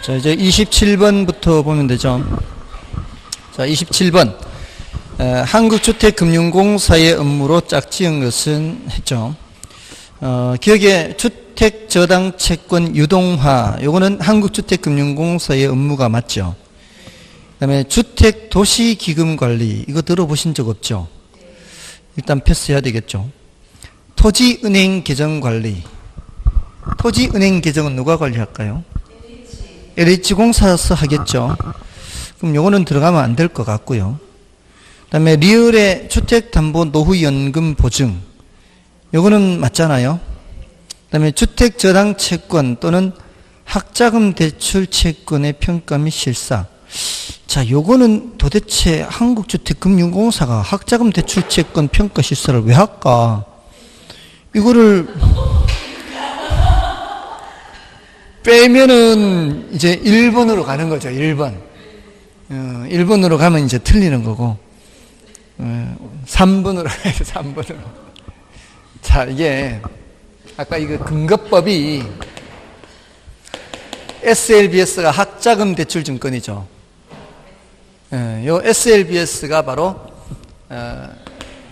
자, 이제 27번부터 보면 되죠. 자, 27번. 한국주택금융공사의 업무로 짝지은 것은 했죠. 기억에 주택저당채권 유동화, 요거는 한국주택금융공사의 업무가 맞죠. 그 다음에 주택도시기금관리, 이거 들어보신 적 없죠? 일단 패스해야 되겠죠. 토지은행계정관리. 토지은행계정은 누가 관리할까요? LH공사에서 하겠죠. 그럼 요거는 들어가면 안 될 것 같고요. 그 다음에 리얼의 주택담보노후연금 보증, 요거는 맞잖아요. 그 다음에 주택저당채권 또는 학자금 대출채권의 평가 및 실사. 자, 요거는 도대체 한국주택금융공사가 학자금 대출채권 평가 실사를 왜 할까? 이거를 빼면은 이제 1번으로 가는 거죠. 1번. 1번으로 가면 이제 틀리는 거고, 3번으로 가야죠. 3번으로. 자, 이게 아까 이거 근거법이 SLBS가 학자금 대출 증권이죠. 요 SLBS가 바로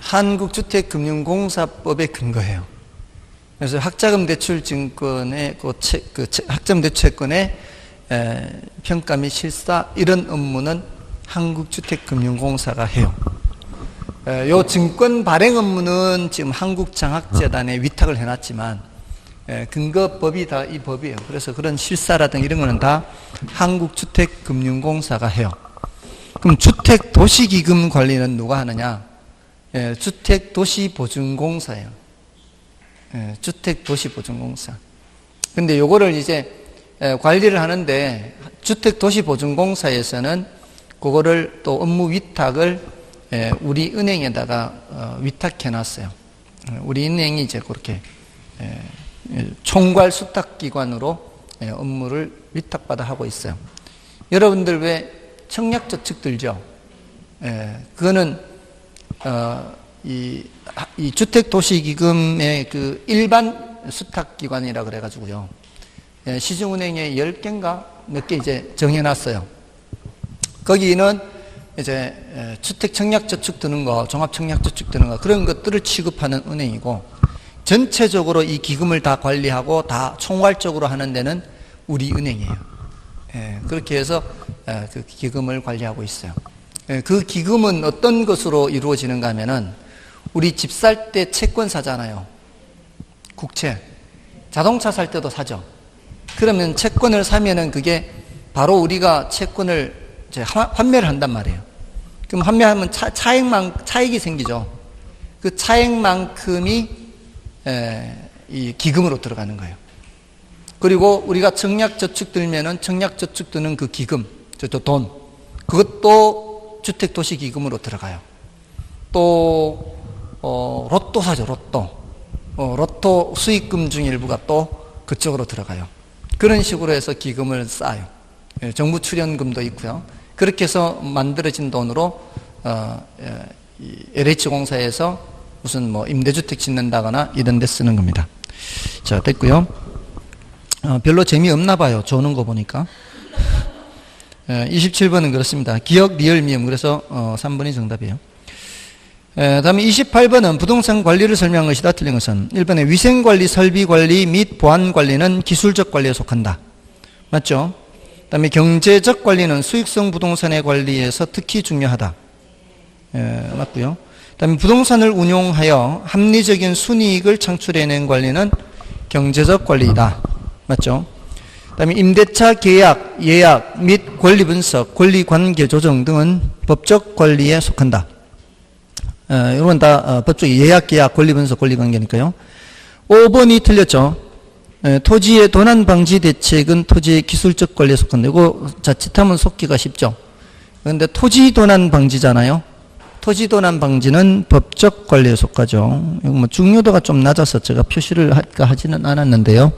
한국주택금융공사법의 근거예요. 그래서 학자금 대출 증권의 학자금 대출채권의 평가 및 실사, 이런 업무는 한국주택금융공사가 해요. 요 증권 발행 업무는 지금 한국장학재단에 위탁을 해놨지만 근거법이 다 이 법이에요. 그래서 그런 실사라든가 이런 거는 다 한국주택금융공사가 해요. 그럼 주택도시기금 관리는 누가 하느냐? 주택도시보증공사예요. 주택도시보증공사. 근데 요거를 이제 관리를 하는데 주택도시보증공사에서는 그거를 또 업무 위탁을 우리 은행에다가 위탁해 놨어요. 우리 은행이 이제 그렇게 총괄 수탁기관으로 업무를 위탁받아 하고 있어요. 여러분들 왜 청약저축 들죠? 그거는 이 주택도시기금의 그 일반 수탁기관이라 그래가지고요. 시중은행에 10개인가 몇 개 이제 정해놨어요. 거기는 이제 주택청약저축 드는 거, 종합청약저축 드는 거, 그런 것들을 취급하는 은행이고, 전체적으로 이 기금을 다 관리하고 다 총괄적으로 하는 데는 우리 은행이에요. 그렇게 해서 그 기금을 관리하고 있어요. 그 기금은 어떤 것으로 이루어지는가 하면은, 우리 집 살 때 채권 사잖아요. 국채. 자동차 살 때도 사죠. 그러면 채권을 사면은 그게 바로 우리가 채권을 이제 환매를 한단 말이에요. 그럼 환매하면 차익이 생기죠. 그 차익만큼이 이 기금으로 들어가는 거예요. 그리고 우리가 청약저축 들면은 청약저축 드는 그 기금, 돈, 그것도 주택도시기금으로 들어가요. 또 로또 사죠. 로또 수익금 중 일부가 또 그쪽으로 들어가요. 그런 식으로 해서 기금을 쌓아요. 정부 출연금도 있고요. 그렇게 해서 만들어진 돈으로 LH공사에서 무슨 뭐 임대주택 짓는다거나 이런 데 쓰는 겁니다. 자, 됐고요. 별로 재미없나 봐요. 조는 거 보니까. 27번은 그렇습니다. 기억, 리얼, 미음. 그래서 3번이 정답이에요. 다음에 28번은 부동산 관리를 설명한 것이다. 틀린 것은 1번에 위생관리, 설비관리 및 보안관리는 기술적 관리에 속한다. 맞죠? 그 다음에 경제적 관리는 수익성 부동산의 관리에서 특히 중요하다. 맞고요. 그 다음에 부동산을 운용하여 합리적인 순이익을 창출해낸 관리는 경제적 관리이다. 맞죠? 그 다음에 임대차 계약, 예약 및 권리 분석, 권리 관계 조정 등은 법적 관리에 속한다. 이건 다 법적 예약, 계약, 권리 분석, 권리 관계니까요. 5번이 틀렸죠. 토지의 도난 방지 대책은 토지의 기술적 관리에 속한다. 이거 자칫하면 속기가 쉽죠. 그런데 토지 도난 방지잖아요. 토지 도난 방지는 법적 관리에 속하죠. 이거 뭐 중요도가 좀 낮아서 제가 표시를 하지는 않았는데요.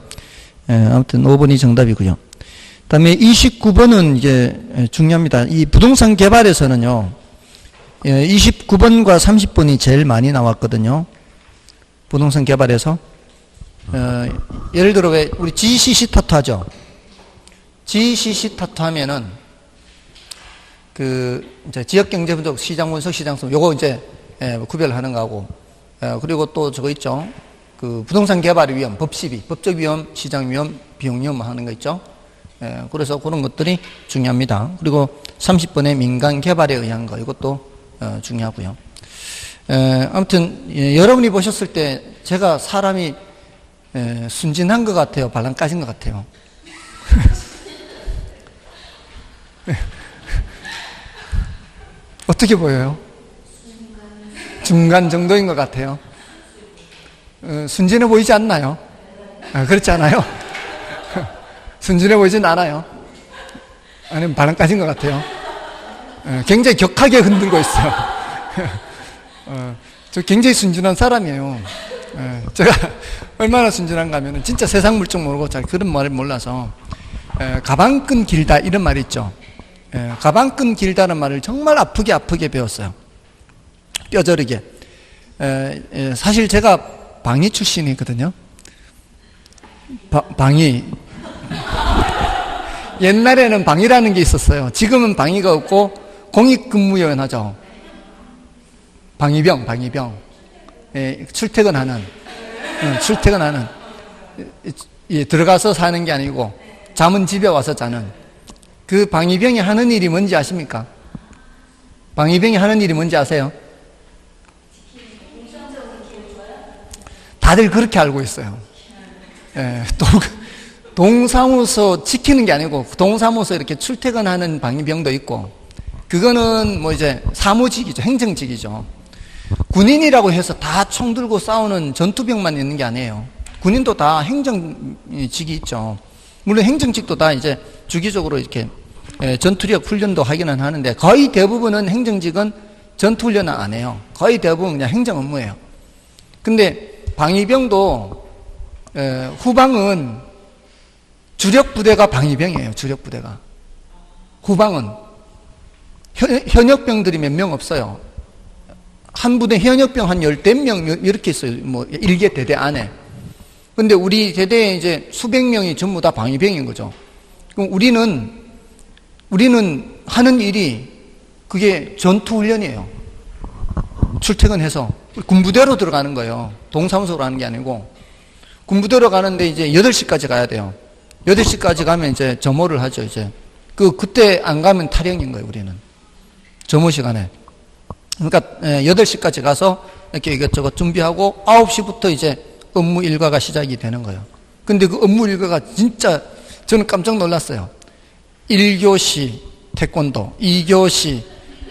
아무튼 5번이 정답이고요. 그다음에 29번은 이제 중요합니다. 이 부동산 개발에서는요, 29번과 30번이 제일 많이 나왔거든요. 부동산 개발에서. 예를 들어 왜 우리 GC 스타트 하죠. GCC 타투 하면은 이제 지역경제 분석, 시장 분석, 시장성 요거 이제 구별하는 거하고, 그리고 또 저거 있죠. 부동산 개발의 위험, 법시비, 법적 위험, 시장 위험, 비용 위험 하는 거 있죠. 그래서 그런 것들이 중요합니다. 그리고 30번의 민간 개발에 의한 거, 이것도 중요하고요. 아무튼 여러분이 보셨을 때 제가 사람이 순진한 것 같아요, 발랑 까진 것 같아요? 어떻게 보여요? 중간 정도인 것 같아요. 순진해 보이지 않나요? 그렇지 않아요? 순진해 보이진 않아요. 아니면 발랑 까진 것 같아요. 굉장히 격하게 흔들고 있어요. 저 굉장히 순진한 사람이에요. 제가 얼마나 순진한가 하면 진짜 세상 물정 모르고 잘 그런 말을 몰라서 가방끈 길다 이런 말이 있죠. 가방끈 길다는 말을 정말 아프게 배웠어요. 뼈저리게. 사실 제가 방위 출신이거든요. 방위. 옛날에는 방위라는 게 있었어요. 지금은 방위가 없고 공익근무요원 하죠. 방위병. 출퇴근하는. 들어가서 사는 게 아니고 잠은 집에 와서 자는. 그 방위병이 하는 일이 뭔지 아십니까? 방위병이 하는 일이 뭔지 아세요? 다들 그렇게 알고 있어요. 동사무소 지키는 게 아니고 동사무소 이렇게 출퇴근하는 방위병도 있고, 그거는 뭐 이제 사무직이죠. 행정직이죠. 군인이라고 해서 다 총 들고 싸우는 전투병만 있는 게 아니에요. 군인도 다 행정직이 있죠. 물론 행정직도 다 이제 주기적으로 이렇게 전투력 훈련도 하기는 하는데, 거의 대부분은 행정직은 전투훈련은 안 해요. 거의 대부분 그냥 행정 업무예요. 근데 방위병도 후방은 주력 부대가 방위병이에요. 주력 부대가. 후방은 현역병들이 몇 명 없어요. 한 부대 현역병 한 10명 이렇게 있어요. 뭐 일개 대대 안에. 근데 우리 대대에 이제 수백 명이 전부 다 방위병인 거죠. 그럼 우리는 하는 일이 그게 전투훈련이에요. 출퇴근해서 군부대로 들어가는 거예요. 동사무소로 하는 게 아니고 군부대로 가는데 이제 8시까지 가야 돼요. 8시까지 가면 이제 점호를 하죠. 이제 그때 안 가면 탈영인 거예요. 우리는 점호 시간에. 그러니까 8시까지 가서 이렇게 이것저것 준비하고 9시부터 이제 업무 일과가 시작이 되는 거예요. 근데 그 업무 일과가 진짜 저는 깜짝 놀랐어요. 1교시 태권도, 2교시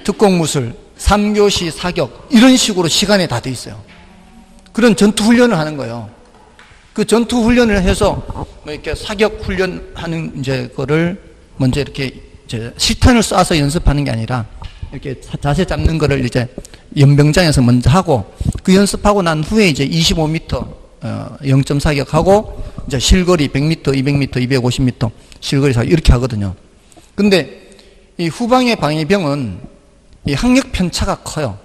특공무술, 3교시 사격, 이런 식으로 시간이 다 돼 있어요. 그런 전투훈련을 하는 거예요. 그 전투훈련을 해서 뭐 이렇게 사격 훈련하는 이제 거를 먼저 이렇게 이제 실탄을 쏴서 연습하는 게 아니라 이렇게 자세 잡는 거를 이제 연병장에서 먼저 하고, 그 연습하고 난 후에 이제 25m 0점 사격하고 이제 실거리 100m, 200m, 250m 실거리 사격 이렇게 하거든요. 근데 이 후방의 방위병은 이 학력 편차가 커요.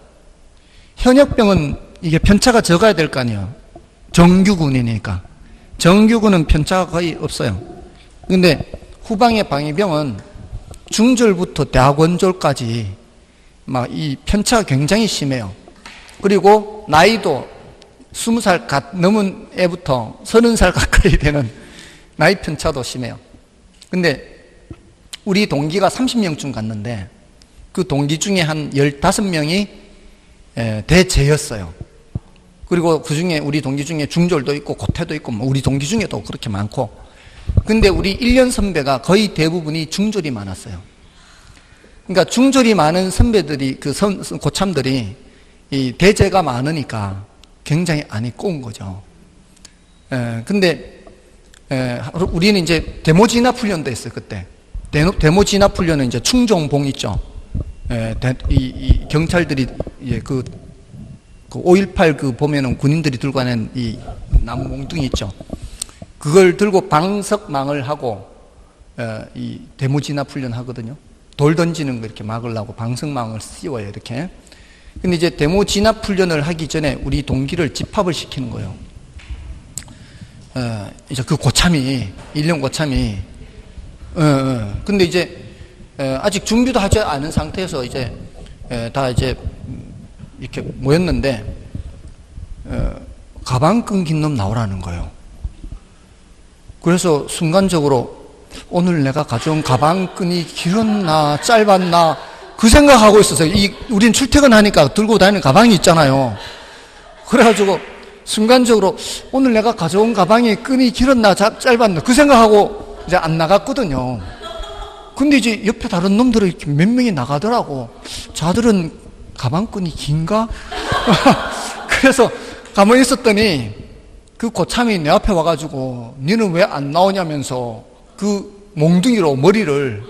현역병은 이게 편차가 적어야 될 거 아니에요. 정규군이니까. 정규군은 편차가 거의 없어요. 근데 후방의 방위병은 중졸부터 대학원졸까지 막 이 편차가 굉장히 심해요. 그리고 나이도 20살 넘은 애부터 30살 가까이 되는 나이 편차도 심해요. 근데 우리 동기가 30명쯤 갔는데 그 동기 중에 한 15명이 대제였어요. 그리고 그 중에 우리 동기 중에 중졸도 있고 고태도 있고 뭐 우리 동기 중에도 그렇게 많고, 근데 우리 1년 선배가 거의 대부분이 중졸이 많았어요. 그러니까 중졸이 많은 선배들이, 고참들이 이 대제가 많으니까 굉장히 안이 꼬운 거죠. 근데 우리는 이제 데모 진압 훈련도 했어요. 그때 데모 진압 훈련은 이제 충정봉 있죠. 이 경찰들이 그 5.18 그 보면은 군인들이 들고 가는 이 나무 몽둥이 있죠. 그걸 들고 방석망을 하고 이 데모 진압 훈련 하거든요. 돌 던지는 거 이렇게 막으려고 방석망을 씌워요, 이렇게. 근데 이제 데모 진압 훈련을 하기 전에 우리 동기를 집합을 시키는 거예요. 이제 그 고참이, 1년 고참이 근데 이제 아직 준비도 하지 않은 상태에서 이제 다 이제 이렇게 모였는데 가방 끊긴 놈 나오라는 거예요. 그래서 순간적으로 오늘 내가 가져온 가방끈이 길었나 짧았나 그 생각하고 있었어요. 우린 출퇴근하니까 들고 다니는 가방이 있잖아요. 그래가지고 순간적으로 오늘 내가 가져온 가방이 끈이 길었나 짧았나 그 생각하고 이제 안 나갔거든요. 근데 이제 옆에 다른 놈들이 이렇게 몇 명이 나가더라고. 자들은 가방끈이 긴가? 그래서 가만히 있었더니 그 고참이 내 앞에 와가지고 니는 왜 안 나오냐면서 그 몽둥이로 머리를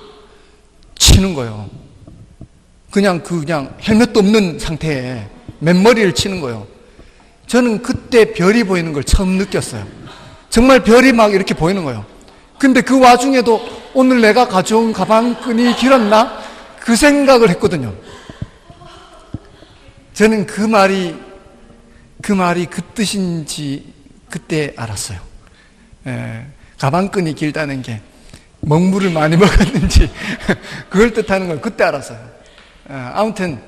치는 거예요. 그냥 헬멧도 없는 상태에 맨머리를 치는 거예요. 저는 그때 별이 보이는 걸 처음 느꼈어요. 정말 별이 막 이렇게 보이는 거예요. 근데 그 와중에도 오늘 내가 가져온 가방끈이 길었나? 그 생각을 했거든요. 저는 그 말이 그 뜻인지 그때 알았어요. 가방끈이 길다는 게 먹물을 많이 먹었는지 그걸 뜻하는 걸 그때 알았어요. 아무튼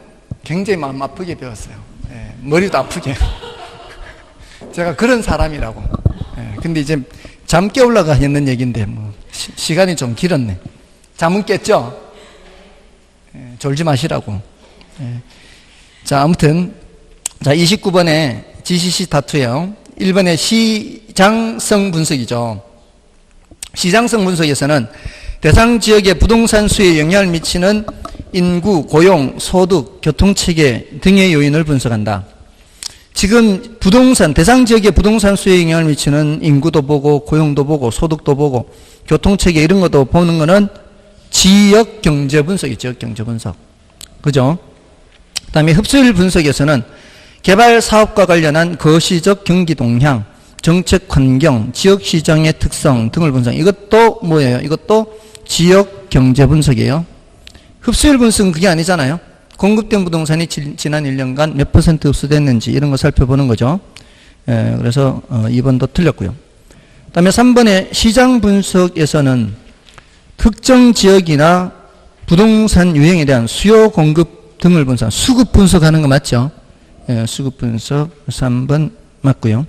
굉장히 마음 아프게 배웠어요. 머리도 아프게. 제가 그런 사람이라고. 근데 이제 잠 깨우려고 했는 얘기인데 뭐 시간이 좀 길었네. 잠은 깼죠? 졸지 마시라고. 자, 아무튼 자 29번에 GCC 타투예요. 1번에 시장성 분석이죠. 시장성 분석에서는 대상 지역의 부동산 수에 영향을 미치는 인구, 고용, 소득, 교통체계 등의 요인을 분석한다. 지금 대상 지역의 부동산 수에 영향을 미치는 인구도 보고, 고용도 보고, 소득도 보고, 교통체계 이런 것도 보는 거는 지역 경제 분석이죠. 지역 경제 분석. 그죠? 그 다음에 흡수율 분석에서는 개발 사업과 관련한 거시적 경기 동향, 정책 환경, 지역 시장의 특성 등을 분석. 이것도 뭐예요? 이것도 지역 경제 분석이에요. 흡수율 분석은 그게 아니잖아요. 공급된 부동산이 지난 1년간 몇 % 흡수됐는지 이런 거 살펴보는 거죠. 그래서 2번도 틀렸고요. 그 다음에 3번의 시장 분석에서는 특정 지역이나 부동산 유형에 대한 수요 공급 등을 분석, 수급 분석하는 거 맞죠? 수급 분석 3번 맞고요.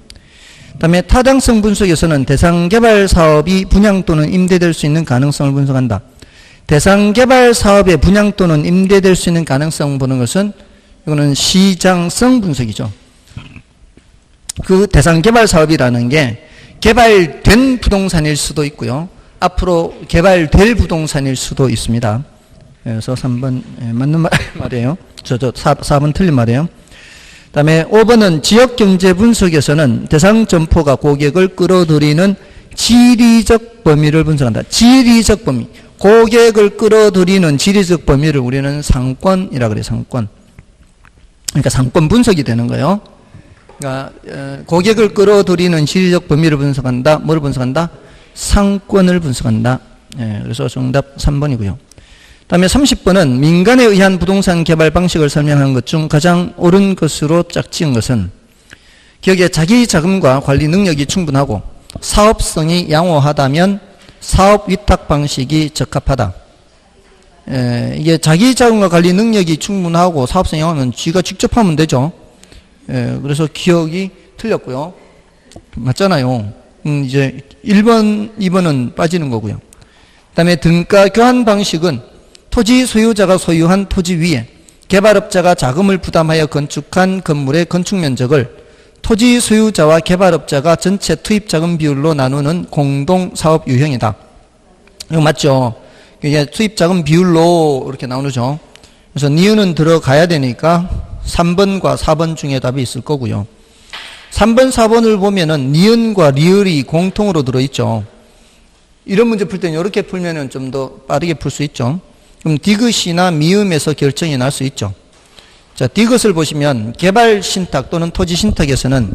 그 다음에 타당성 분석에서는 대상 개발 사업이 분양 또는 임대될 수 있는 가능성을 분석한다. 대상 개발 사업의 분양 또는 임대될 수 있는 가능성 보는 것은 이거는 시장성 분석이죠. 그 대상 개발 사업이라는 게 개발된 부동산일 수도 있고요. 앞으로 개발될 부동산일 수도 있습니다. 그래서 3번 맞는 말이에요. 4번 틀린 말이에요. 그 다음에 5번은 지역경제 분석에서는 대상 점포가 고객을 끌어들이는 지리적 범위를 분석한다. 지리적 범위. 고객을 끌어들이는 지리적 범위를 우리는 상권이라고 그래요. 상권. 그러니까 상권 분석이 되는 거예요. 그러니까 고객을 끌어들이는 지리적 범위를 분석한다. 뭐를 분석한다? 상권을 분석한다. 그래서 정답 3번이고요. 다음에 30번은 민간에 의한 부동산 개발 방식을 설명한 것 중 가장 옳은 것으로 짝지은 것은 기업의 자기 자금과 관리 능력이 충분하고 사업성이 양호하다면 사업 위탁 방식이 적합하다. 이게 자기 자금과 관리 능력이 충분하고 사업성이 양호하면 쥐가 직접 하면 되죠. 그래서 기억이 틀렸고요. 맞잖아요. 이제 1번, 2번은 빠지는 거고요. 그 다음에 등가 교환 방식은 토지 소유자가 소유한 토지 위에 개발업자가 자금을 부담하여 건축한 건물의 건축 면적을 토지 소유자와 개발업자가 전체 투입 자금 비율로 나누는 공동 사업 유형이다. 이거 맞죠? 이게 투입 자금 비율로 이렇게 나누죠. 그래서 니은은 들어가야 되니까 3번과 4번 중에 답이 있을 거고요. 3번, 4번을 보면은 니은과 리을이 공통으로 들어있죠. 이런 문제 풀 때는 이렇게 풀면은 좀 더 빠르게 풀 수 있죠. 그럼 디귿이나 미음에서 결정이 날 수 있죠. 자, 디귿을 보시면 개발 신탁 또는 토지 신탁에서는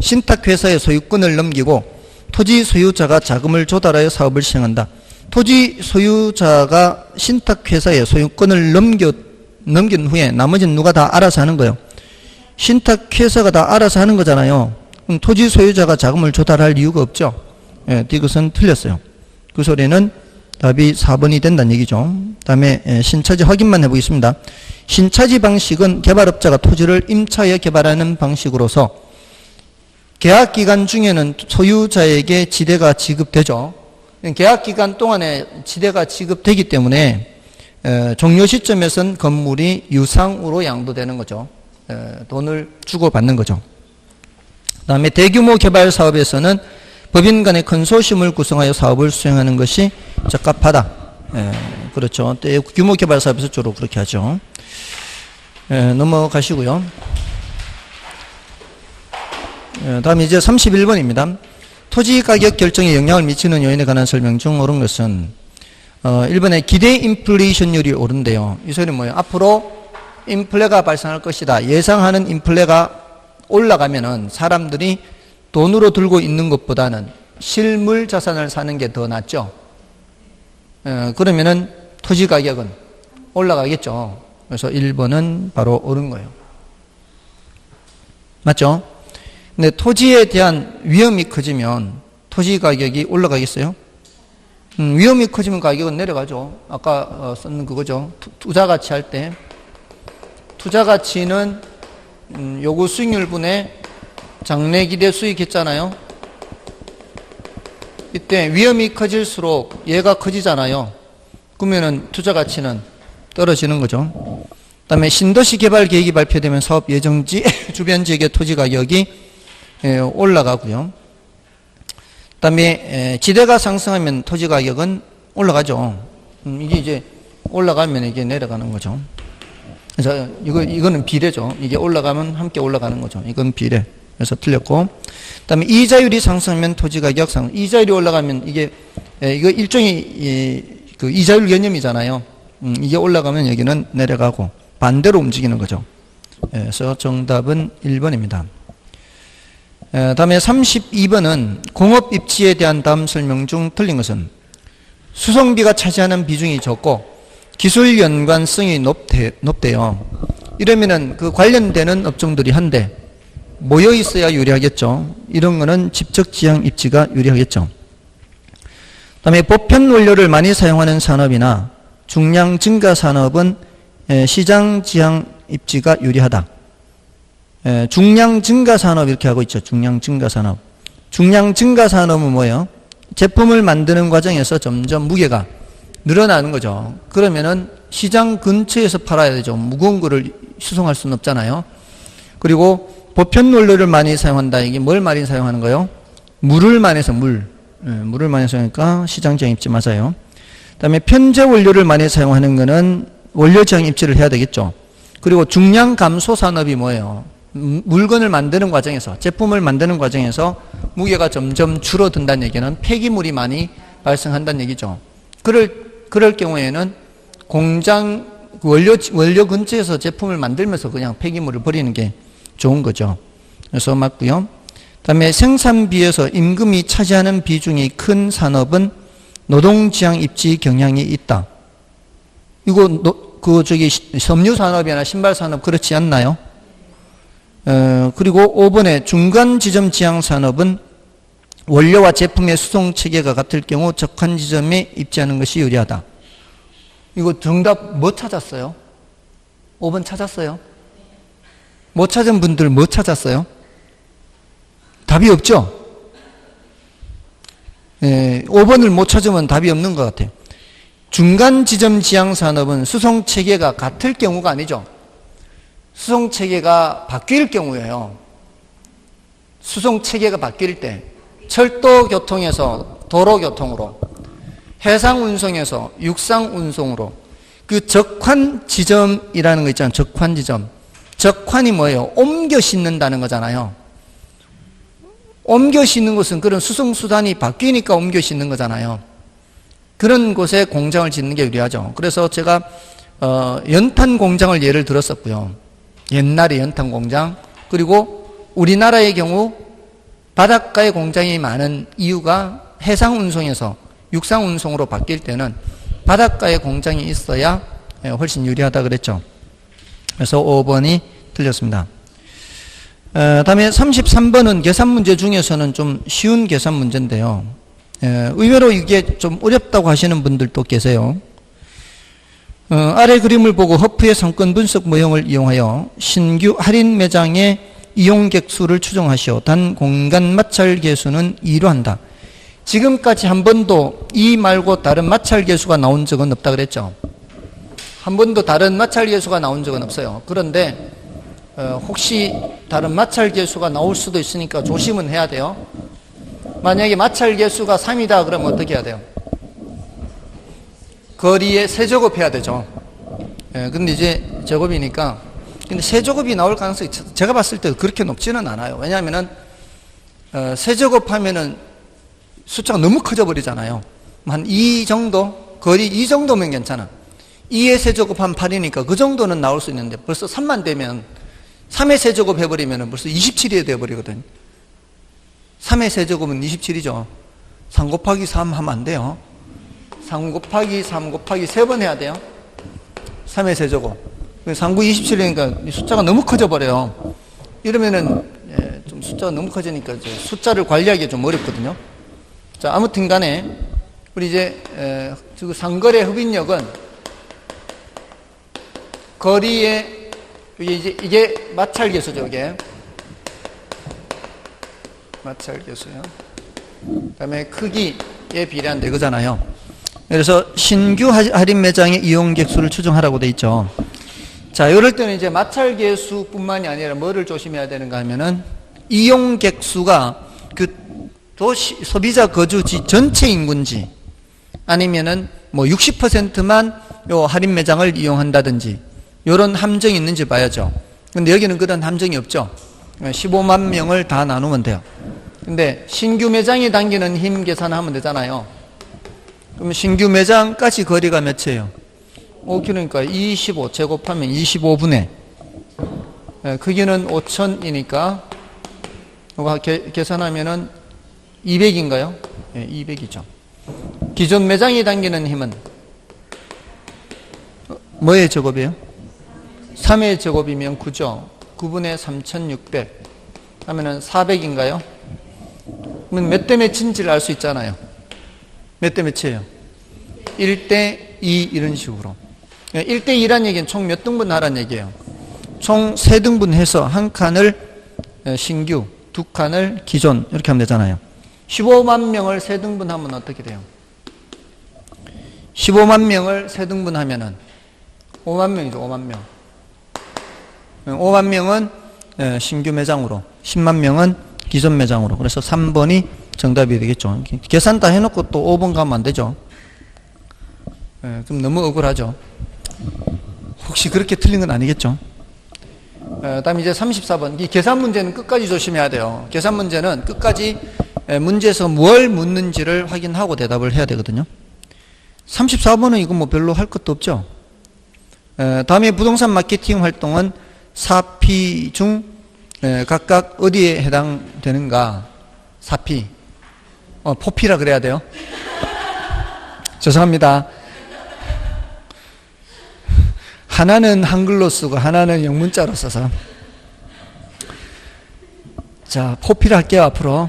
신탁회사의 소유권을 넘기고 토지 소유자가 자금을 조달하여 사업을 시행한다. 토지 소유자가 신탁회사의 소유권을 넘긴 후에 나머지는 누가 다 알아서 하는 거예요. 신탁회사가 다 알아서 하는 거잖아요. 그럼 토지 소유자가 자금을 조달할 이유가 없죠. 디귿은 틀렸어요. 그 소리는 답이 4번이 된다는 얘기죠. 다음에 신차지 확인만 해보겠습니다. 신차지 방식은 개발업자가 토지를 임차에 개발하는 방식으로서 계약기간 중에는 소유자에게 지대가 지급되죠. 계약기간 동안에 지대가 지급되기 때문에 종료 시점에선 건물이 유상으로 양도되는 거죠. 돈을 주고 받는 거죠. 그 다음에 대규모 개발 사업에서는 법인 간의 컨소시엄을 구성하여 사업을 수행하는 것이 적합하다. 그렇죠. 규모 개발 사업에서 주로 그렇게 하죠. 넘어가시고요. 다음 이제 31번입니다. 토지 가격 결정에 영향을 미치는 요인에 관한 설명 중 옳은 것은 1번에 기대 인플레이션율이 오른대요. 이 소리는 뭐예요? 앞으로 인플레가 발생할 것이다. 예상하는 인플레가 올라가면은 사람들이 돈으로 들고 있는 것보다는 실물 자산을 사는 게 더 낫죠. 그러면은 토지 가격은 올라가겠죠. 그래서 1번은 바로 옳은 거예요. 맞죠? 근데 토지에 대한 위험이 커지면 토지 가격이 올라가겠어요? 위험이 커지면 가격은 내려가죠. 아까 썼는 그거죠. 투자 가치 할 때. 투자 가치는 요구 수익률분의 장래 기대 수익 했잖아요. 이때 위험이 커질수록 얘가 커지잖아요. 그러면은 투자 가치는 떨어지는 거죠. 그 다음에 신도시 개발 계획이 발표되면 사업 예정지 주변 지역의 토지 가격이 올라가고요. 그 다음에 지대가 상승하면 토지 가격은 올라가죠. 이게 이제 올라가면 이게 내려가는 거죠. 그래서 이거는 비례죠. 이게 올라가면 함께 올라가는 거죠. 이건 비례. 그래서 틀렸고. 그 다음에 이자율이 상승하면 토지 가격 상승. 이자율이 올라가면 이거 일종의 그 이자율 개념이잖아요. 이게 올라가면 여기는 내려가고 반대로 움직이는 거죠. 그래서 정답은 1번입니다. 다음에 32번은 공업 입지에 대한 다음 설명 중 틀린 것은 수송비가 차지하는 비중이 적고 기술 연관성이 높대요. 이러면은 그 관련되는 업종들이 한데 모여 있어야 유리하겠죠. 이런 거는 집적 지향 입지가 유리하겠죠. 다음에 보편 원료를 많이 사용하는 산업이나 중량 증가 산업은 시장 지향 입지가 유리하다. 중량 증가 산업 이렇게 하고 있죠. 중량 증가 산업. 중량 증가 산업은 뭐예요? 제품을 만드는 과정에서 점점 무게가 늘어나는 거죠. 그러면은 시장 근처에서 팔아야 되죠. 무거운 거를 수송할 수는 없잖아요. 그리고 보편 원료를 많이 사용한다. 이게 뭘 많이 사용하는 거예요? 물을 많이 해서 물을 많이 사용하니까 시장 지향 입지 맞아요. 그 다음에 편제 원료를 많이 사용하는 거는 원료 지향 입지를 해야 되겠죠. 그리고 중량 감소 산업이 뭐예요? 물건을 만드는 과정에서, 제품을 만드는 과정에서 무게가 점점 줄어든다는 얘기는 폐기물이 많이 발생한다는 얘기죠. 그럴 경우에는 공장, 원료 근처에서 제품을 만들면서 그냥 폐기물을 버리는 게 좋은 거죠. 그래서 맞고요. 다음에 생산비에서 임금이 차지하는 비중이 큰 산업은 노동지향 입지 경향이 있다. 이거 섬유 산업이나 신발 산업 그렇지 않나요? 그리고 5번에 중간 지점 지향 산업은 원료와 제품의 수송 체계가 같을 경우 적한 지점에 입지하는 것이 유리하다. 이거 정답 뭐 찾았어요? 5번 찾았어요? 못 찾은 분들 뭐 찾았어요? 답이 없죠? 5번을 못 찾으면 답이 없는 것 같아요. 중간 지점 지향 산업은 수송 체계가 같을 경우가 아니죠. 수송 체계가 바뀔 경우예요. 수송 체계가 바뀔 때 철도 교통에서 도로 교통으로, 해상 운송에서 육상 운송으로, 그 적환 지점이라는 거 있잖아요. 적환 지점. 적환이 뭐예요? 옮겨 싣는다는 거잖아요. 옮겨 싣는 것은 그런 수송 수단이 바뀌니까 옮겨 싣는 거잖아요. 그런 곳에 공장을 짓는 게 유리하죠. 그래서 제가 연탄 공장을 예를 들었었고요. 옛날에 연탄 공장. 그리고 우리나라의 경우 바닷가에 공장이 많은 이유가 해상 운송에서 육상 운송으로 바뀔 때는 바닷가에 공장이 있어야 훨씬 유리하다 그랬죠. 그래서 5번이 틀렸습니다. 다음에 33번은 계산 문제 중에서는 좀 쉬운 계산 문제인데요. 의외로 이게 좀 어렵다고 하시는 분들도 계세요. 아래 그림을 보고 허프의 상권 분석 모형을 이용하여 신규 할인 매장의 이용객 수를 추정하시오. 단 공간 마찰 계수는 2로 한다. 지금까지 한 번도 이 말고 다른 마찰 계수가 나온 적은 없다 그랬죠. 한 번도 다른 마찰 계수가 나온 적은 없어요. 그런데 혹시 다른 마찰 계수가 나올 수도 있으니까 조심은 해야 돼요. 만약에 마찰 계수가 3이다 그러면 어떻게 해야 돼요? 거리에 세제곱해야 되죠. 근데 이제 제곱이니까, 근데 세제곱이 나올 가능성이 제가 봤을 때 그렇게 높지는 않아요. 왜냐하면은 세제곱하면은 숫자가 너무 커져 버리잖아요. 한 2 정도, 거리 2 정도면 괜찮아. 2의 세제곱하면 8이니까 그 정도는 나올 수 있는데 벌써 3만 되면 3의 세제곱 해버리면 벌써 27이 되어버리거든요. 3의 세제곱은 27이죠. 3 곱하기 3 하면 안 돼요. 3 곱하기 3 곱하기 3번 해야 돼요. 3의 세제곱. 3, 9, 27이니까 숫자가 너무 커져버려요. 이러면은, 좀 숫자가 너무 커지니까 이제 숫자를 관리하기 좀 어렵거든요. 자, 아무튼 간에, 우리 이제, 상거래 흡인력은 거리에, 이게 마찰 계수죠, 이게. 마찰 계수요. 그 다음에 크기에 비례한다 이거잖아요. 그래서 신규 할인 매장의 이용객 수를 추정하라고 돼 있죠. 자, 이럴 때는 이제 마찰 계수뿐만이 아니라 뭐를 조심해야 되는가 하면은 이용객 수가 그 도시 소비자 거주지 전체 인구인지 아니면은 뭐 60%만 요 할인 매장을 이용한다든지 이런 함정이 있는지 봐야죠. 근데 여기는 그런 함정이 없죠. 15만 명을 다 나누면 돼요. 근데 신규 매장이 당기는 힘 계산하면 되잖아요. 그럼 신규 매장까지 거리가 몇이에요? 5km니까 25 제곱하면 25분의 크기는 5,000이니까 이거 계산하면은 200인가요? 네, 200이죠. 기존 매장이 당기는 힘은 뭐의 제곱이에요? 3의 제곱이면 9죠. 9분의 3,600 하면은 400인가요? 그러면 몇 대 몇인지를 알 수 있잖아요. 몇 대 몇이에요? 1대 2 이런 식으로. 1대 2란 얘기는 총 몇 등분 하란 얘기예요? 총 3등분 해서 한 칸을 신규, 2칸을 기존 이렇게 하면 되잖아요. 15만 명을 3등분 하면 어떻게 돼요? 15만 명을 3등분 하면은 5만 명이죠. 5만 명. 5만 명은 신규 매장으로, 10만 명은 기존 매장으로. 그래서 3번이 정답이 되겠죠. 계산 다 해놓고 또 5번 가면 안 되죠. 그럼 너무 억울하죠. 혹시 그렇게 틀린 건 아니겠죠. 다음 이제 34번. 이 계산 문제는 끝까지 조심해야 돼요. 계산 문제는 끝까지 문제에서 뭘 묻는지를 확인하고 대답을 해야 되거든요. 34번은 이거 뭐 별로 할 것도 없죠. 다음에 부동산 마케팅 활동은 4P 중 각각 어디에 해당되는가? 4P. 포피라 그래야 돼요. 죄송합니다. 하나는 한글로 쓰고 하나는 영문자로 써서. 자, 포피를 할게요, 앞으로.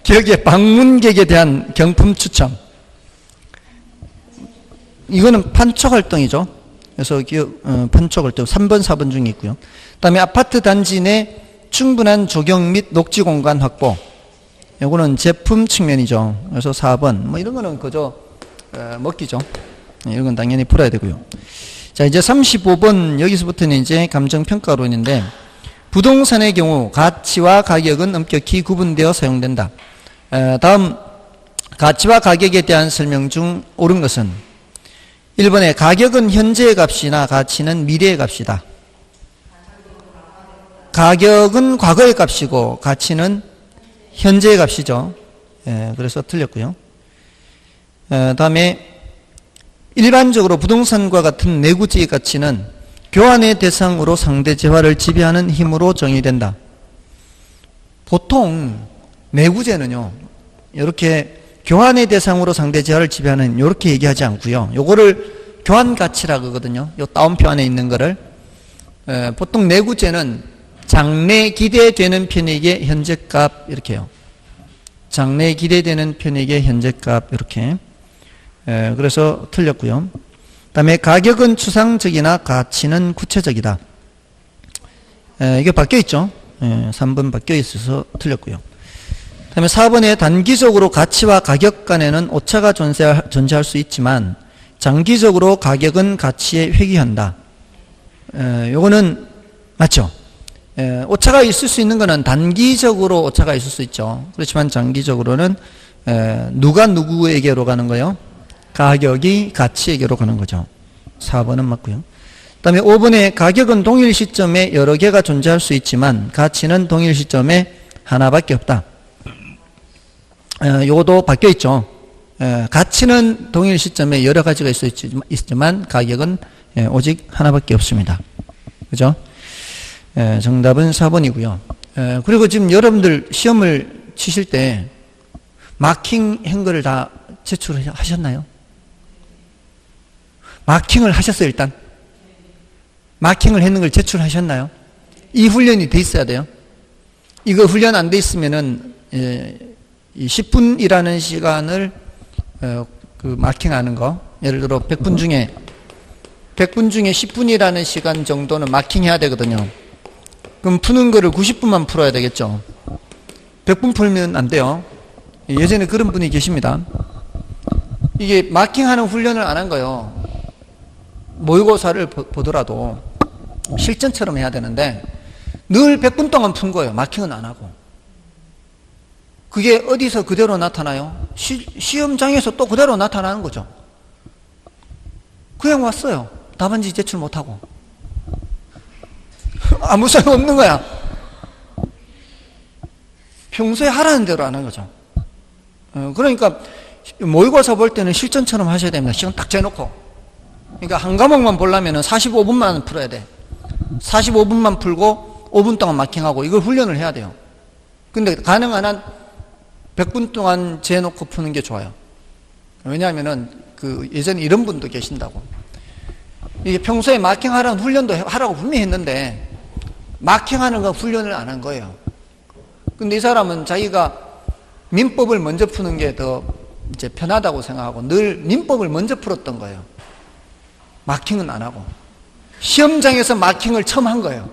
기억에 방문객에 대한 경품 추첨. 이거는 판촉 활동이죠. 그래서 판촉 활동 3번, 4번 중에 있고요. 그 다음에 아파트 단지 내 충분한 조경 및 녹지 공간 확보. 요거는 제품 측면이죠. 그래서 4번. 뭐 이런 거는 그저 먹기죠. 이런 건 당연히 풀어야 되고요. 자, 이제 35번 여기서부터는 이제 감정평가론인데 부동산의 경우 가치와 가격은 엄격히 구분되어 사용된다. 다음 가치와 가격에 대한 설명 중 옳은 것은 1번에 가격은 현재의 값이나 가치는 미래의 값이다. 가격은 과거의 값이고 가치는 현재의 값이죠. 그래서 틀렸고요. 다음에 일반적으로 부동산과 같은 내구재의 가치는 교환의 대상으로 상대 재화를 지배하는 힘으로 정의된다. 보통 내구재는요, 이렇게 교환의 대상으로 상대 재화를 지배하는 이렇게 얘기하지 않고요. 요거를 교환 가치라고 하거든요. 요 따옴표 안에 있는 거를. 보통 내구재는 장래 기대되는 편익의 현재값 이렇게 해요. 장래 기대되는 편익의 현재값 이렇게. 그래서 틀렸고요. 그다음에 가격은 추상적이나 가치는 구체적이다. 이게 바뀌어 있죠. 3번 바뀌어 있어서 틀렸고요. 그다음에 4번에 단기적으로 가치와 가격 간에는 오차가 존재할 수 있지만 장기적으로 가격은 가치에 회귀한다. 요거는 맞죠. 오차가 있을 수 있는 것은 단기적으로 오차가 있을 수 있죠. 그렇지만 장기적으로는 누가 누구에게로 가는 거예요? 가격이 가치에게로 가는 거죠. 4번은 맞고요. 그 다음에 5번에 가격은 동일 시점에 여러 개가 존재할 수 있지만 가치는 동일 시점에 하나밖에 없다. 요것도 바뀌어 있죠. 가치는 동일 시점에 여러 가지가 있지만 가격은 오직 하나밖에 없습니다. 그죠? 정답은 4번이고요. 그리고 지금 여러분들 시험을 치실 때 마킹 행거를 다 제출하셨나요? 마킹을 하셨어요, 일단? 마킹을 했는 걸 제출하셨나요? 이 훈련이 돼 있어야 돼요. 이거 훈련 안 돼 있으면은, 10분이라는 시간을, 마킹하는 거. 예를 들어, 100분 중에 10분이라는 시간 정도는 마킹해야 되거든요. 그럼 푸는 거를 90분만 풀어야 되겠죠. 100분 풀면 안 돼요. 예전에 그런 분이 계십니다. 이게 마킹하는 훈련을 안 한 거예요. 모의고사를 보더라도 실전처럼 해야 되는데 늘 100분 동안 푼 거예요. 마킹은 안 하고. 그게 어디서 그대로 나타나요? 시험장에서 또 그대로 나타나는 거죠. 그냥 왔어요. 답안지 제출 못하고. 아무 소용 없는 거야. 평소에 하라는 대로 하는 거죠. 그러니까 모의고사 볼 때는 실전처럼 하셔야 됩니다. 시간 딱 재놓고. 그러니까 한 과목만 보려면 45분만 풀어야 돼. 45분만 풀고 5분 동안 마킹하고 이걸 훈련을 해야 돼요. 근데 가능한 한 100분 동안 재놓고 푸는 게 좋아요. 왜냐하면은 예전에 이런 분도 계신다고. 이게 평소에 마킹하라는 훈련도 하라고 분명히 했는데 마킹하는 거 훈련을 안 한 거예요. 근데 이 사람은 자기가 민법을 먼저 푸는 게 더 이제 편하다고 생각하고 늘 민법을 먼저 풀었던 거예요. 마킹은 안 하고. 시험장에서 마킹을 처음 한 거예요.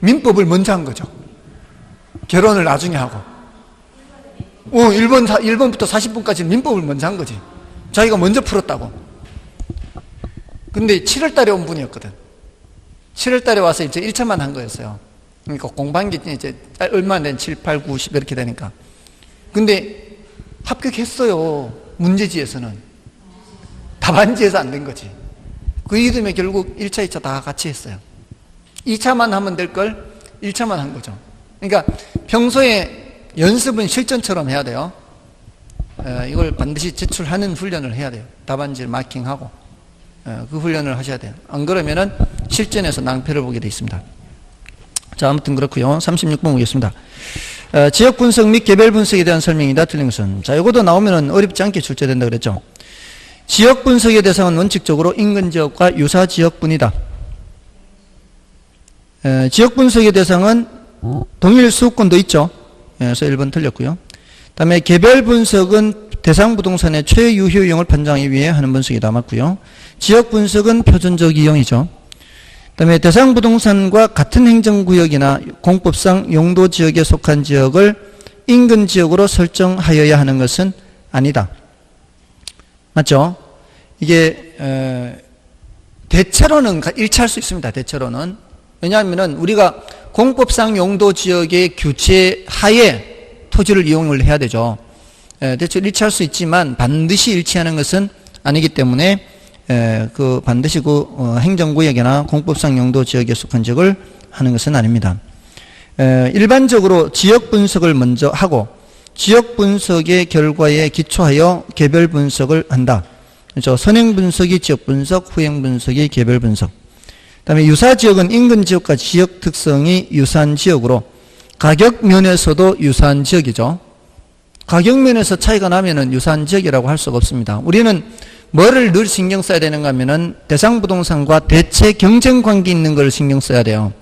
민법을 먼저 한 거죠. 결론을 나중에 하고. 1번부터 40분까지 민법을 먼저 한 거지. 자기가 먼저 풀었다고. 근데 7월 달에 온 분이었거든. 7월 달에 와서 이제 1차만 한 거였어요. 그러니까 공부한 게 이제 얼마 안 된 7, 8, 9, 10 이렇게 되니까. 근데 합격했어요. 문제지에서는. 답안지에서 안 된 거지. 그 이듬해 결국 1차, 2차 다 같이 했어요. 2차만 하면 될 걸 1차만 한 거죠. 그러니까 평소에 연습은 실전처럼 해야 돼요. 이걸 반드시 제출하는 훈련을 해야 돼요. 답안지를 마킹하고 그 훈련을 하셔야 돼요. 안 그러면은 실전에서 낭패를 보게 돼 있습니다. 자, 아무튼 그렇고요. 36번 보겠습니다. 지역 분석 및 개별 분석에 대한 설명이다. 틀린 것은. 자, 이것도 나오면은 어렵지 않게 출제된다 그랬죠. 지역 분석의 대상은 원칙적으로 인근 지역과 유사 지역뿐이다. 지역 분석의 대상은 동일 수도권도 있죠. 그래서 1번 틀렸고요. 다음에 개별 분석은 대상 부동산의 최유효 이용을 판정하기 위해 하는 분석이다. 맞고요. 지역 분석은 표준적 이용이죠. 다음에 대상 부동산과 같은 행정구역이나 공법상 용도 지역에 속한 지역을 인근 지역으로 설정하여야 하는 것은 아니다. 맞죠? 이게 대체로는 일치할 수 있습니다. 대체로는. 왜냐하면 우리가 공법상 용도 지역의 규제 하에 토지를 이용을 해야 되죠. 대체로 일치할 수 있지만 반드시 일치하는 것은 아니기 때문에 반드시 행정구역이나 공법상 용도 지역에 속한 지역을 하는 것은 아닙니다. 일반적으로 지역 분석을 먼저 하고 지역 분석의 결과에 기초하여 개별 분석을 한다. 그렇죠. 선행 분석이 지역 분석, 후행 분석이 개별 분석. 그다음에 유사 지역은 인근 지역과 지역 특성이 유사한 지역으로 가격 면에서도 유사한 지역이죠. 가격 면에서 차이가 나면은 유사한 지역이라고 할 수가 없습니다. 우리는 뭐를 늘 신경 써야 되는가 하면은 대상 부동산과 대체 경쟁 관계 있는 걸 신경 써야 돼요.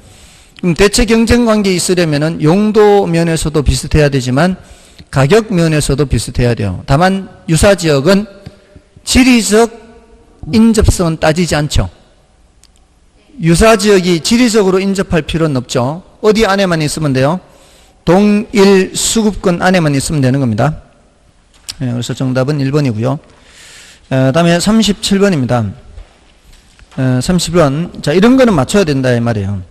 그럼 대체 경쟁 관계 있으려면은 용도 면에서도 비슷해야 되지만 가격 면에서도 비슷해야 돼요. 다만 유사지역은 지리적 인접성은 따지지 않죠. 유사지역이 지리적으로 인접할 필요는 없죠. 어디 안에만 있으면 돼요? 동일 수급권 안에만 있으면 되는 겁니다. 그래서 정답은 1번이고요. 다음에 37번입니다. 30번. 자, 이런 거는 맞춰야 된다 이 말이에요.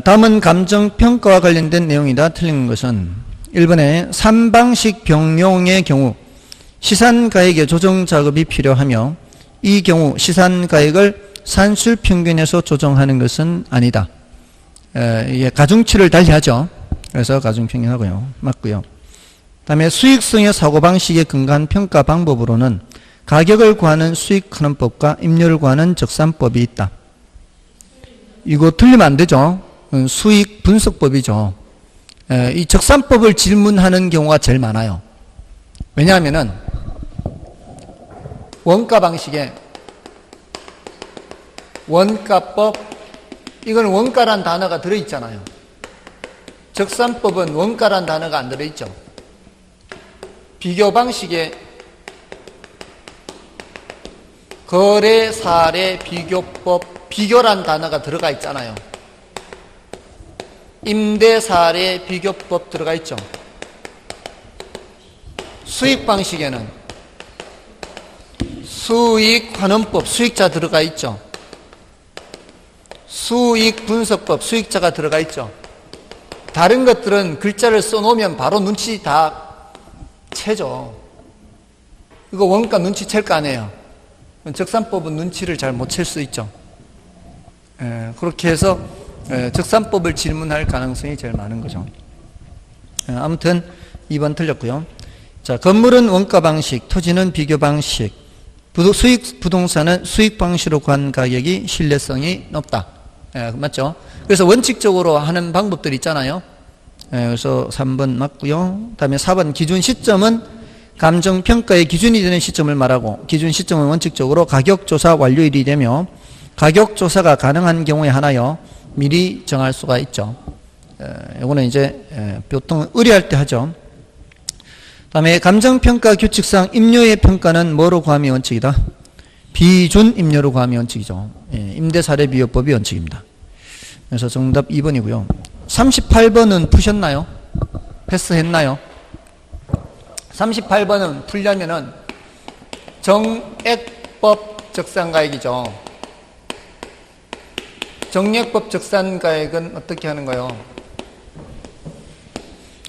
다음은 감정평가와 관련된 내용이다. 틀린 것은 1번에 3방식 병용의 경우 시산가액의 조정작업이 필요하며 이 경우 시산가액을 산술평균에서 조정하는 것은 아니다. 이게 가중치를 달리하죠. 그래서 가중평균하고요. 맞고요. 다음에 수익성의 사고방식에 근거한 평가 방법으로는 가격을 구하는 수익환원법과 임료를 구하는 적산법이 있다. 이거 틀리면 안 되죠. 수익 분석법이죠. 이 적산법을 질문하는 경우가 제일 많아요. 왜냐하면은 원가 방식에 원가법, 이건 원가란 단어가 들어있잖아요. 적산법은 원가란 단어가 안 들어있죠. 비교 방식에 거래 사례 비교법, 비교란 단어가 들어가 있잖아요. 임대 사례 비교법 들어가 있죠. 수익 방식에는 수익 환원법, 수익자 들어가 있죠. 수익 분석법, 수익자가 들어가 있죠. 다른 것들은 글자를 써놓으면 바로 눈치 다 채죠. 이거 원가 눈치 챌 거 아니에요. 적산법은 눈치를 잘 못 챌 수 있죠. 그렇게 해서 적산법을 질문할 가능성이 제일 많은 거죠. 아무튼 2번 틀렸고요. 자, 건물은 원가 방식, 토지는 비교 방식, 수익 부동산은 수익 방식으로 구한 가격이 신뢰성이 높다. 맞죠? 그래서 원칙적으로 하는 방법들이 있잖아요. 그래서 3번 맞고요. 다음에 4번 기준 시점은 감정평가의 기준이 되는 시점을 말하고, 기준 시점은 원칙적으로 가격조사 완료일이 되며 가격조사가 가능한 경우에 하나여 미리 정할 수가 있죠. 이거는 이제 보통 의뢰할 때 하죠. 다음에 감정평가 규칙상 임료의 평가는 뭐로 구함이 원칙이다? 비준 임료로 구함이 원칙이죠. 임대사례비교법이 원칙입니다. 그래서 정답 2번이고요. 38번은 푸셨나요? 패스했나요? 38번은 풀려면은 정액법 적산가액이죠. 정액법 적산가액은 어떻게 하는 거예요?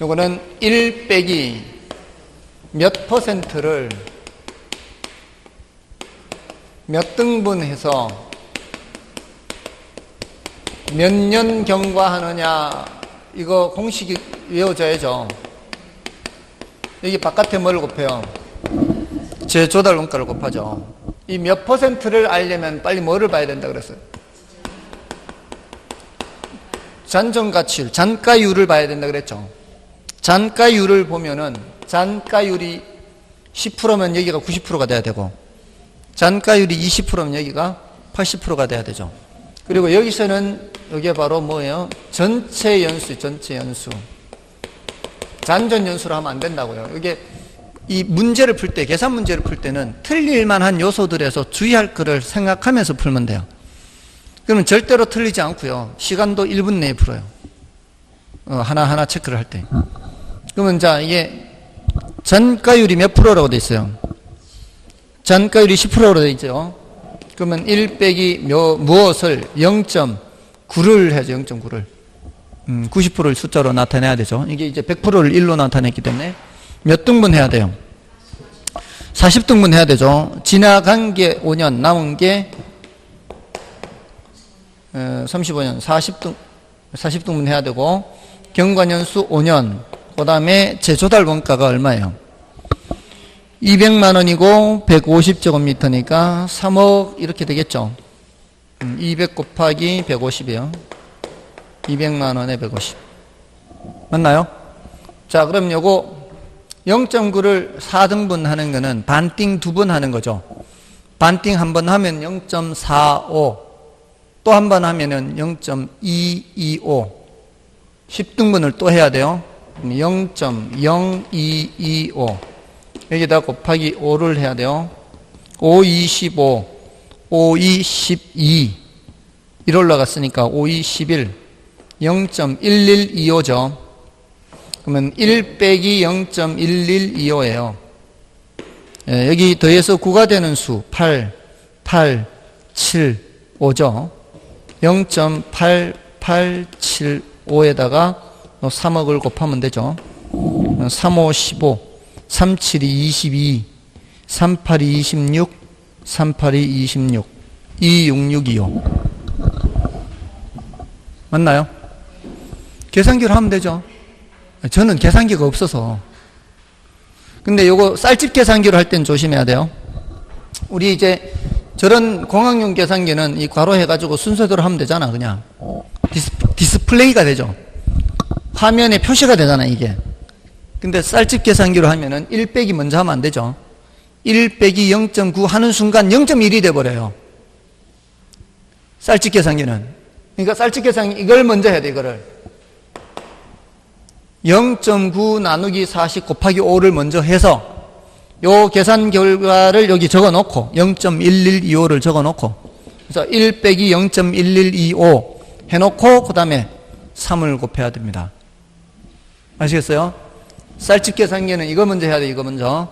요거는 1 빼기 몇 퍼센트를 몇 등분해서 몇 년 경과하느냐, 이거 공식이 외워져야죠. 여기 바깥에 뭘 곱해요? 재조달 원가를 곱하죠. 이 몇 퍼센트를 알려면 빨리 뭐를 봐야 된다 그랬어요? 잔존가치율, 잔가율을 봐야 된다 그랬죠. 잔가율을 보면은 잔가율이 10%면 여기가 90%가 돼야 되고, 잔가율이 20%면 여기가 80%가 돼야 되죠. 그리고 여기서는 이게 바로 뭐예요? 전체 연수, 전체 연수. 잔존 연수로 하면 안 된다고요. 이게 이 문제를 풀 때, 계산 문제를 풀 때는 틀릴 만한 요소들에서 주의할 거를 생각하면서 풀면 돼요. 그러면 절대로 틀리지 않고요. 시간도 1분 내에 풀어요. 하나하나 체크를 할 때. 그러면 자, 이게 잔가율이 몇 프로라고 돼 있어요? 잔가율이 10%로 돼 있죠. 그러면 1 빼기 무엇을 0.9를 해야죠. 0.9를. 90%를 숫자로 나타내야 되죠. 이게 이제 100%를 1로 나타냈기 때문에 몇 등분 해야 돼요? 40등분 해야 되죠. 지나간 게 5년, 남은 게 35년, 40등분 해야 되고, 경과년수 5년, 그 다음에 재조달 원가가 얼마예요? 200만 원이고 150제곱미터니까 3억 이렇게 되겠죠. 200 곱하기 150이에요. 200만 원에 150. 맞나요? 자, 그럼 요거 0.9를 4등분 하는 거는 반띵 2번 하는 거죠. 반띵 한 번 하면 0.45, 또 한 번 하면은 0.225. 10등분을 또 해야 돼요. 0.0225 여기다 곱하기 5를 해야 돼요. 5, 25, 5, 2, 12 1 올라갔으니까 5, 2, 11 0.1125죠. 그러면 1 빼기 0.1125예요. 여기 더해서 9가 되는 수 8, 8, 7, 5죠. 0.8875에다가 3억을 곱하면 되죠. 3, 5, 15, 3, 7이 22, 3, 8이 26, 3, 8이 26, 2, 6, 6, 2, 5. 맞나요? 계산기로 하면 되죠. 저는 계산기가 없어서. 근데 요거 쌀집 계산기로 할 땐 조심해야 돼요. 우리 이제 저런 공학용 계산기는 이 괄호 해가지고 순서대로 하면 되잖아, 그냥. 디스플레이가 되죠. 화면에 표시가 되잖아, 이게. 근데 쌀집 계산기로 하면은 1 빼기 먼저 하면 안 되죠. 1 빼기 0.9 하는 순간 0.1이 돼버려요. 쌀집 계산기는. 그러니까 쌀집 계산기 이걸 먼저 해야 돼, 이거를. 0.9 나누기 40 곱하기 5를 먼저 해서 요 계산 결과를 여기 적어 놓고 0.1125를 적어 놓고 그래서 1 빼기 0.1125 해놓고 그 다음에 3을 곱해야 됩니다. 아시겠어요? 쌀집 계산기는 이거 먼저 해야 돼. 이거 먼저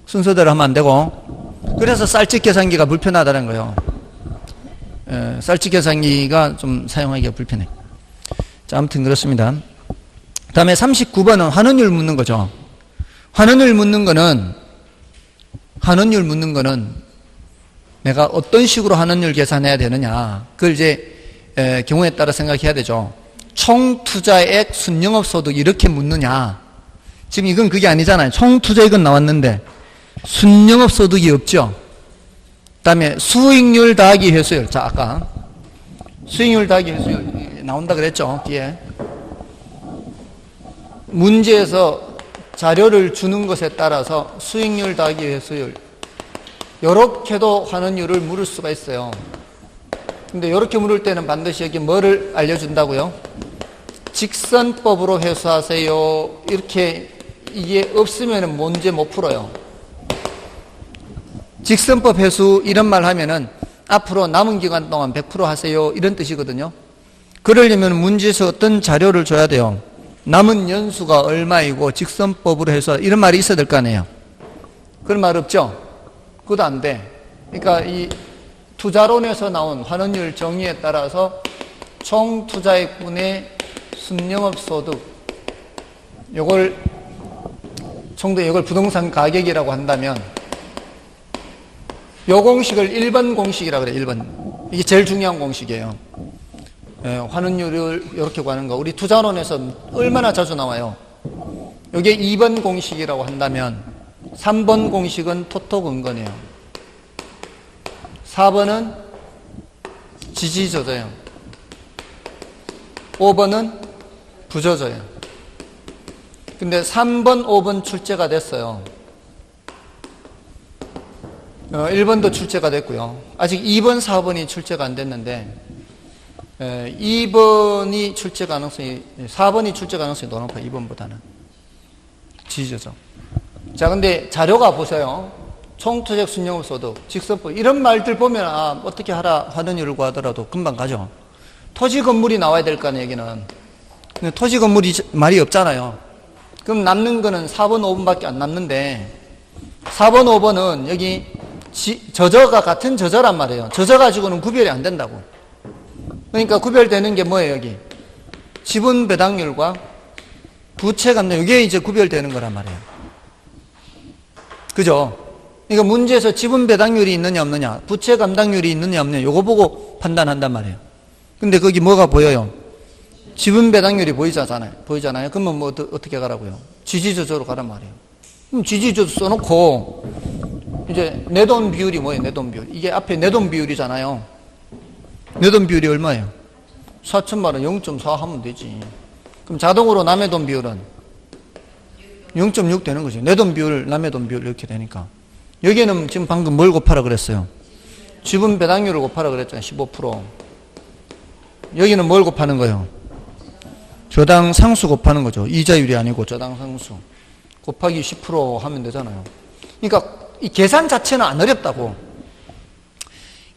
순서대로 하면 안 되고. 그래서 쌀집 계산기가 불편하다는 거예요. 쌀집 계산기가 좀 사용하기가 불편해. 자, 아무튼 그렇습니다. 그 다음에 39번은 환원율 묻는 거죠. 환원율 묻는 거는 내가 어떤 식으로 환원율 계산해야 되느냐. 그걸 이제 경우에 따라 생각해야 되죠. 총 투자액 순영업 소득 이렇게 묻느냐. 지금 이건 그게 아니잖아요. 총 투자액은 나왔는데 순영업 소득이 없죠. 그 다음에 수익률 더하기 회수율. 자, 아까 수익률 더하기 회수율 나온다 그랬죠. 뒤에 문제에서 자료를 주는 것에 따라서 수익률 더하기 회수율 요렇게도 환원율을 물을 수가 있어요. 근데 요렇게 물을 때는 반드시 여기 뭐를 알려준다고요? 직선법으로 회수하세요. 이렇게 이게 없으면 문제 못 풀어요. 직선법 회수 이런 말 하면은 앞으로 남은 기간 동안 100% 하세요. 이런 뜻이거든요. 그러려면 문제에서 어떤 자료를 줘야 돼요. 남은 연수가 얼마이고 직선법으로 해서 이런 말이 있어야 될 거 아니에요. 그런 말 없죠? 그것도 안 돼. 그러니까 이 투자론에서 나온 환원율 정의에 따라서 총 투자액분의 순영업소득 이걸 부동산 가격이라고 한다면 요 공식을 1번 공식이라고 그래요. 1번. 이게 제일 중요한 공식이에요. 환원율을 이렇게 구하는 거. 우리 투자론에서 얼마나 자주 나와요. 이게 2번 공식이라고 한다면 3번 공식은 토토근거네요. 4번은 지지저저예요. 5번은 부저저예요. 근데 3번, 5번 출제가 됐어요. 1번도 출제가 됐고요. 아직 2번, 4번이 출제가 안 됐는데 2번이 출제 가능성이 4번이 출제 가능성이 더 높아요. 2번보다는 지지저저. 자, 근데 자료가 보세요. 총투자액 순영업 소득, 직선법 이런 말들 보면 어떻게 하라 환원율을 구하더라도 금방 가죠. 토지 건물이 나와야 될 거 아니에요, 여기는. 근데 토지 건물이 말이 없잖아요. 그럼 남는 거는 4번, 5번밖에 안 남는데 4번, 5번은 여기 저저가 같은 저저란 말이에요. 저저 가지고는 구별이 안 된다고. 그러니까 구별되는 게 뭐예요, 여기? 지분 배당률과 부채 감당, 이게 이제 구별되는 거란 말이에요. 그죠? 그러니까 문제에서 지분 배당률이 있느냐 없느냐, 부채 감당률이 있느냐 없느냐, 요거 보고 판단한단 말이에요. 근데 거기 뭐가 보여요? 지분 배당률이 보이잖아요. 그러면 뭐 어떻게 가라고요? 지지저조로 가란 말이에요. 그럼 지지저조 써놓고 이제 내돈 비율이 뭐예요? 내돈 비율. 이게 앞에 내돈 비율이잖아요. 내돈 비율이 얼마예요? 4천만 원 0.4 하면 되지. 그럼 자동으로 남의 돈 비율은 0.6 되는 거죠. 내돈 비율, 남의 돈 비율 이렇게 되니까. 여기는 지금 방금 뭘 곱하라 그랬어요? 지분 배당률을 곱하라 그랬잖아요. 15%. 여기는 뭘 곱하는 거예요? 저당 상수 곱하는 거죠. 이자율이 아니고 저당 상수. 곱하기 10% 하면 되잖아요. 그러니까 이 계산 자체는 안 어렵다고.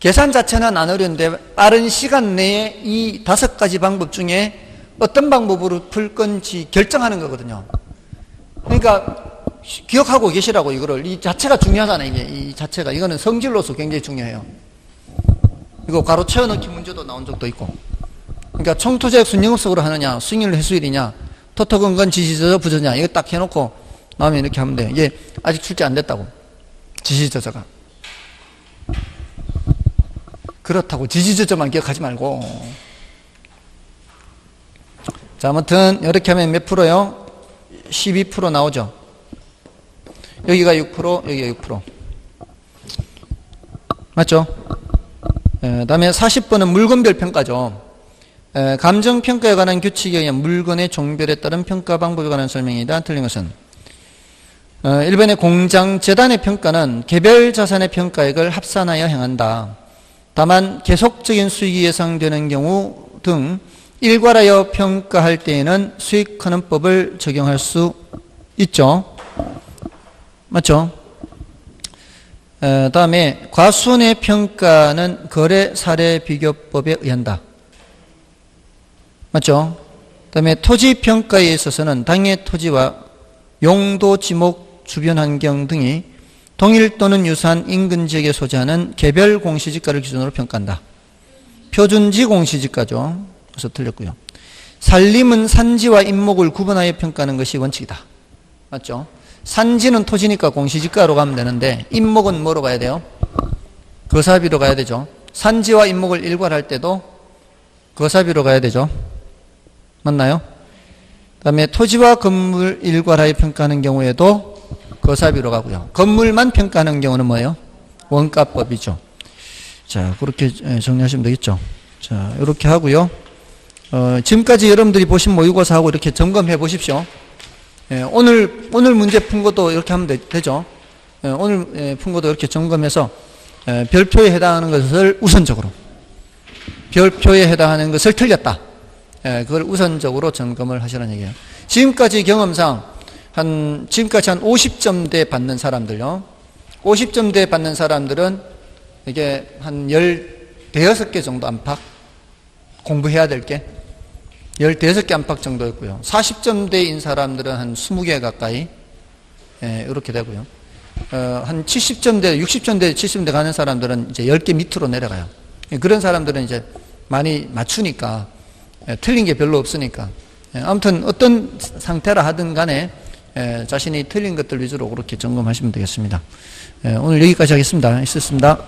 계산 자체는 안 어려운데 빠른 시간 내에 이 5가지 방법 중에 어떤 방법으로 풀 건지 결정하는 거거든요. 그러니까 기억하고 계시라고 이거를. 이 자체가 중요하잖아요. 이게 이 자체가. 이거는 성질로서 굉장히 중요해요. 이거 괄호 채워넣기 문제도 나온 적도 있고. 그러니까 총투자액 순영업속으로 하느냐, 수익률 회수율이냐, 토토건건 지시저저 부저냐, 이거 딱 해놓고 나오면 이렇게 하면 돼요. 이게 아직 출제 안 됐다고. 지시저저가. 그렇다고 지지저저만 기억하지 말고. 자, 아무튼 이렇게 하면 몇 프로요? 12% 나오죠. 여기가 6%, 여기가 6%. 맞죠? 다음에 40번은 물건별 평가죠. 감정평가에 관한 규칙에 의한 물건의 종별에 따른 평가 방법에 관한 설명이다. 틀린 것은 1번의 공장, 재단의 평가는 개별 자산의 평가액을 합산하여 행한다. 다만 계속적인 수익이 예상되는 경우 등 일괄하여 평가할 때에는 수익환원법을 적용할 수 있죠. 맞죠? 다음에 과수원의 평가는 거래 사례 비교법에 의한다. 맞죠? 다음에 토지 평가에 있어서는 당해 토지와 용도, 지목, 주변 환경 등이 동일 또는 유사한 인근 지역에 소재하는 개별 공시지가를 기준으로 평가한다. 표준지 공시지가죠. 그래서 틀렸고요. 산림은 산지와 인목을 구분하여 평가하는 것이 원칙이다. 맞죠? 산지는 토지니까 공시지가로 가면 되는데 인목은 뭐로 가야 돼요? 거사비로 가야 되죠. 산지와 인목을 일괄할 때도 거사비로 가야 되죠. 맞나요? 그 다음에 토지와 건물 일괄하여 평가하는 경우에도 거사비로 가고요. 건물만 평가하는 경우는 뭐예요? 원가법이죠. 자, 그렇게 정리하시면 되겠죠. 자, 이렇게 하고요. 지금까지 여러분들이 보신 모의고사하고 이렇게 점검해 보십시오. 오늘 문제 푼 것도 이렇게 하면 되죠. 오늘 푼 것도 이렇게 점검해서 별표에 해당하는 것을 우선적으로, 별표에 해당하는 것을 틀렸다. 그걸 우선적으로 점검을 하시라는 얘기예요. 지금까지 경험상 지금까지 한 50점대 받는 사람들요. 50점대 받는 사람들은 이게 한 15개 정도 안팎 공부해야 될 게 15개 안팎 정도였고요. 40점대인 사람들은 한 20개 가까이 이렇게 되고요. 한 70점대, 60점대, 70점대 가는 사람들은 이제 10개 밑으로 내려가요. 그런 사람들은 이제 많이 맞추니까 틀린 게 별로 없으니까 아무튼 어떤 상태라 하든 간에 자신이 틀린 것들 위주로 그렇게 점검하시면 되겠습니다. 오늘 여기까지 하겠습니다. 있었습니다.